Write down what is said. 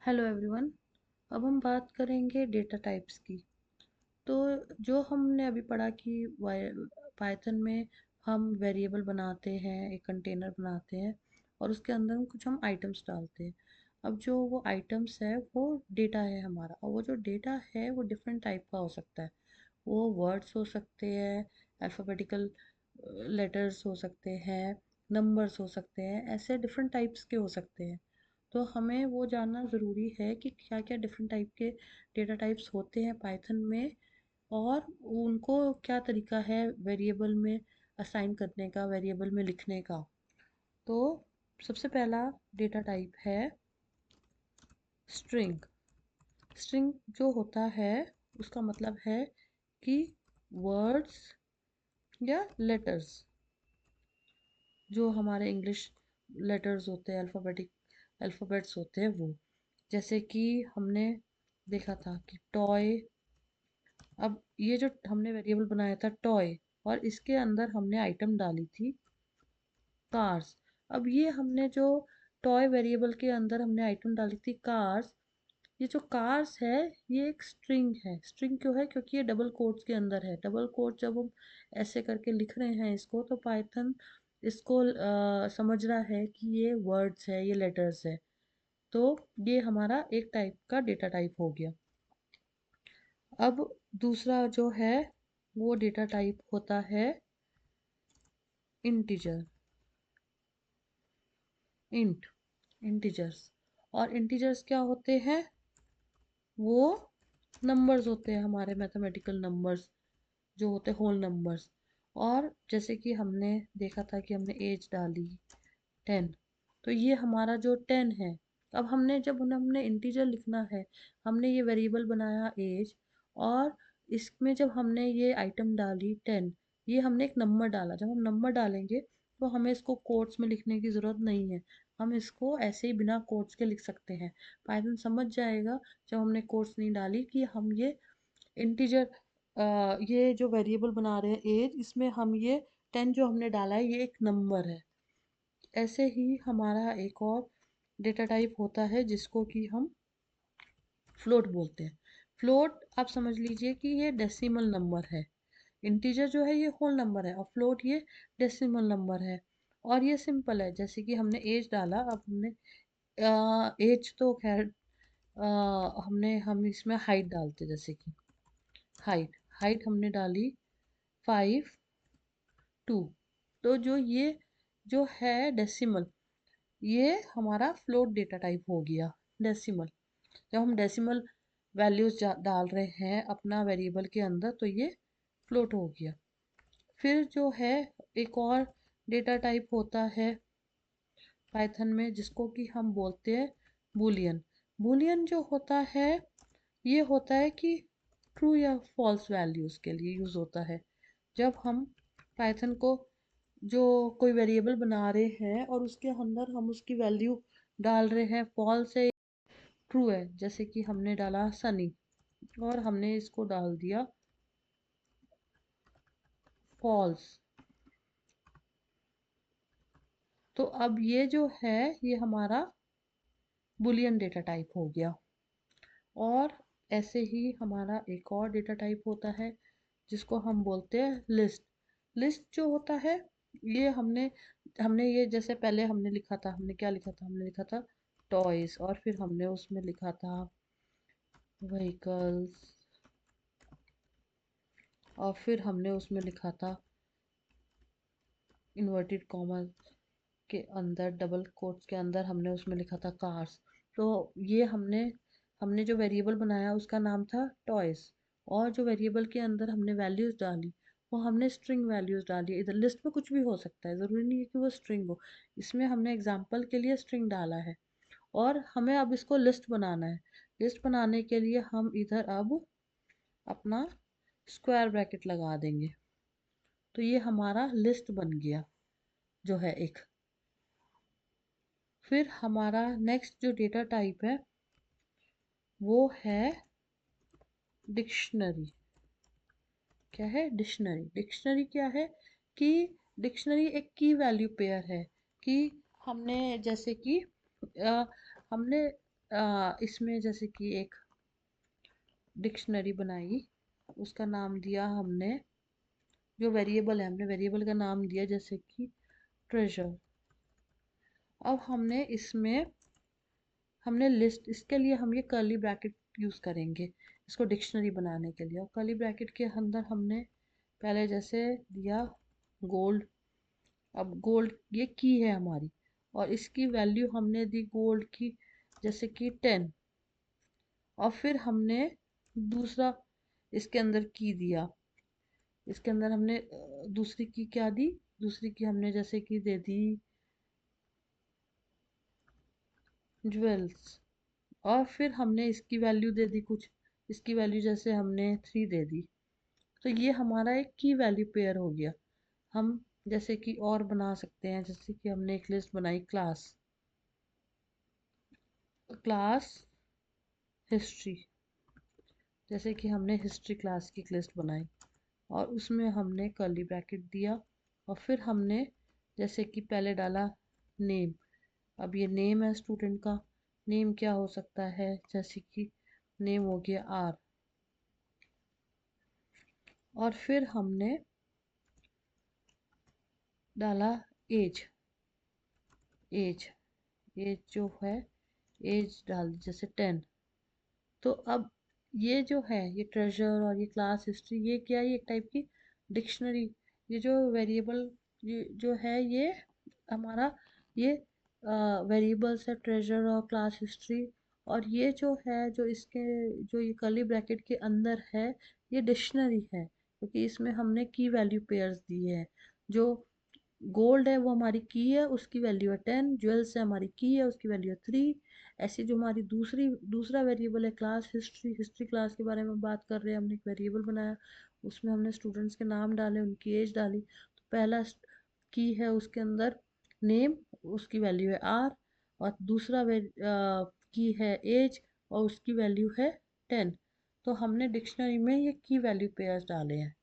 Hello everyone. अब हम बात करेंगे डेटा टाइप्स की। तो जो हमने अभी पढ़ा कि पाइथन में हम वेरिएबल बनाते हैं, एक कंटेनर बनाते हैं और उसके अंदर हम आइटम्स डालते हैं। अब जो वो आइटम्स है वो डेटा है हमारा, और वो जो डेटा है वो डिफरेंट टाइप का हो सकता है। वो वर्ड्स हो सकते हैं, अल्फ़ाबेटिकल लेटर्स हो सकते हैं, नंबर्स हो सकते हैं, ऐसे डिफरेंट टाइप्स के हो सकते हैं। तो हमें वो जानना ज़रूरी है कि क्या क्या डिफरेंट टाइप के डेटा टाइप्स होते हैं पाइथन में, और उनको क्या तरीका है वेरिएबल में असाइन करने का, वेरिएबल में लिखने का। तो सबसे पहला डेटा टाइप है स्ट्रिंग। स्ट्रिंग जो होता है उसका मतलब है कि वर्ड्स या लेटर्स, जो हमारे इंग्लिश लेटर्स होते हैं, अल्फ़ाबेट्स होते हैं वो। जैसे कि हमने देखा था कि टॉय। अब ये जो हमने वेरिएबल बनाया था टॉय, और इसके अंदर हमने आइटम डाली थी कार्स। अब ये हमने जो टॉय वेरिएबल के अंदर हमने आइटम डाली थी कार्स, ये जो कार्स है ये एक स्ट्रिंग है। स्ट्रिंग क्यों है? क्योंकि ये डबल कोट्स के अंदर है। डबल कोट जब हम ऐसे करके लिख रहे हैं इसको, तो पाइथन इसको समझ रहा है कि ये वर्ड्स है, ये लेटर्स है। तो ये हमारा एक टाइप का डेटा टाइप हो गया। अब दूसरा जो है वो डेटा टाइप होता है इंटीजर। Int, integers. और इंटीजर्स क्या होते हैं? वो नंबर्स होते हैं, हमारे मैथमेटिकल नंबर्स जो होते हैं, होल नंबर्स। और जैसे कि हमने देखा था कि हमने एज डाली 10, तो ये हमारा जो 10 है। अब हमने इंटीजर लिखना है, हमने ये वेरिएबल बनाया एज, और इसमें जब हमने ये आइटम डाली 10, ये हमने एक नंबर डाला। जब हम नंबर डालेंगे तो हमें इसको कोट्स में लिखने की ज़रूरत नहीं है, हम इसको ऐसे ही बिना कोट्स के लिख सकते हैं। पाइथन समझ जाएगा जब हमने कोट्स नहीं डाली कि हम ये इंटीजर, ये जो वेरिएबल बना रहे हैं एज, इसमें हम ये 10 जो हमने डाला है ये एक नंबर है। ऐसे ही हमारा एक और डेटा टाइप होता है जिसको कि हम फ्लोट बोलते हैं। फ्लोट आप समझ लीजिए कि ये डेसिमल नंबर है। इंटीजर जो है ये होल नंबर है, और फ्लोट ये डेसिमल नंबर है। और ये सिंपल है, जैसे कि हमने एज डाला। अब हमने एज तो खैर हम इसमें हाइट डालते, जैसे कि हाइट हाइट हमने डाली 5 2। तो ये जो है डेसिमल, ये हमारा फ्लोट डेटा टाइप हो गया, डेसिमल। जब हम डेसिमल वैल्यूज डाल रहे हैं अपना वेरिएबल के अंदर, तो ये फ्लोट हो गया। फिर जो है एक और डेटा टाइप होता है पाइथन में जिसको कि हम बोलते हैं बूलियन। बूलियन जो होता है ये होता है कि ट्रू या फॉल्स वैल्यूज़ के लिए यूज़ होता है। जब हम पाइथन को जो कोई वेरिएबल बना रहे हैं और उसके अंदर हम उसकी वैल्यू डाल रहे हैं फॉल्स है, ट्रू है, जैसे कि हमने डाला सनी और हमने इसको डाल दिया फॉल्स, तो अब ये जो है ये हमारा बुलियन डेटा टाइप हो गया। और ऐसे ही हमारा एक और डेटा टाइप होता है जिसको हम बोलते हैं लिस्ट। लिस्ट जो होता है ये हमने हमने ये जैसे पहले हमने लिखा था, हमने क्या लिखा था? हमने लिखा था टॉयज, और फिर हमने उसमें लिखा था व्हीकल्स, और फिर हमने उसमें लिखा था इन्वर्टेड कॉमा के अंदर, डबल कोट्स के अंदर हमने उसमें लिखा था कार्स। तो ये हमने हमने जो वेरिएबल बनाया उसका नाम था टॉयज, और जो वेरिएबल के अंदर हमने वैल्यूज डाली वो हमने स्ट्रिंग वैल्यूज डाली। इधर लिस्ट में कुछ भी हो सकता है, ज़रूरी नहीं है कि वो स्ट्रिंग हो। इसमें हमने एग्जाम्पल के लिए स्ट्रिंग डाला है, और हमें अब इसको लिस्ट बनाना है। लिस्ट बनाने के लिए हम इधर अब अपना स्क्वायर ब्रैकेट लगा देंगे, तो ये हमारा लिस्ट बन गया जो है एक। फिर हमारा नेक्स्ट जो डेटा टाइप है वो है डिक्शनरी। क्या है डिक्शनरी? डिक्शनरी क्या है कि डिक्शनरी एक की वैल्यू पेयर है। कि हमने जैसे कि हमने इसमें जैसे कि एक डिक्शनरी बनाई, उसका नाम दिया हमने, जो वेरिएबल है हमने वेरिएबल का नाम दिया जैसे कि ट्रेजर। अब हमने लिस्ट, इसके लिए हम ये कर्ली ब्रैकेट यूज़ करेंगे इसको डिक्शनरी बनाने के लिए। और कर्ली ब्रैकेट के अंदर हमने पहले जैसे दिया गोल्ड। अब गोल्ड ये की है हमारी, और इसकी वैल्यू हमने दी गोल्ड की जैसे कि 10। और फिर हमने दूसरा इसके अंदर की दिया, इसके अंदर हमने दूसरी की क्या दी, दूसरी की हमने जैसे कि दे दी ज्वेल्स। और फिर हमने इसकी वैल्यू दे दी कुछ, इसकी वैल्यू जैसे हमने 3 दे दी। तो ये हमारा एक की वैल्यू पेयर हो गया। हम जैसे कि और बना सकते हैं, जैसे कि हमने एक लिस्ट बनाई क्लास क्लास हिस्ट्री, जैसे कि हमने हिस्ट्री क्लास की लिस्ट बनाई और उसमें हमने कर्ली ब्रैकेट दिया। और फिर हमने जैसे कि पहले डाला नेम। अब ये नेम है स्टूडेंट का, नेम क्या हो सकता है, जैसे कि नेम हो गया आर। और फिर हमने डाला एज, एज एज जो है एज डाल दी जैसे 10। तो अब ये जो है ये ट्रेजर और ये क्लास हिस्ट्री, ये क्या है, ये एक टाइप की डिक्शनरी। ये जो वेरिएबल ये जो है ये हमारा ये वेरिएबल्स है ट्रेजर और क्लास हिस्ट्री। और ये जो है जो इसके जो ये कर्ली ब्रैकेट के अंदर है ये डिक्शनरी है, क्योंकि इसमें हमने की वैल्यू पेयर्स दी है। जो गोल्ड है वो हमारी की है, उसकी वैल्यू है 10। ज्वेल्स है हमारी की है, उसकी वैल्यू है 3। ऐसी जो हमारी दूसरा वेरिएबल है क्लास हिस्ट्री, हिस्ट्री क्लास के बारे में बात कर रहे हैं, हमने एक वेरिएबल बनाया, उसमें हमने स्टूडेंट्स के नाम डाले, उनकी एज डाली। तो पहला की है उसके अंदर नेम, उसकी वैल्यू है आर। और दूसरा की है एज और उसकी वैल्यू है 10। तो हमने डिक्शनरी में ये की वैल्यू पेयर्स डाले हैं।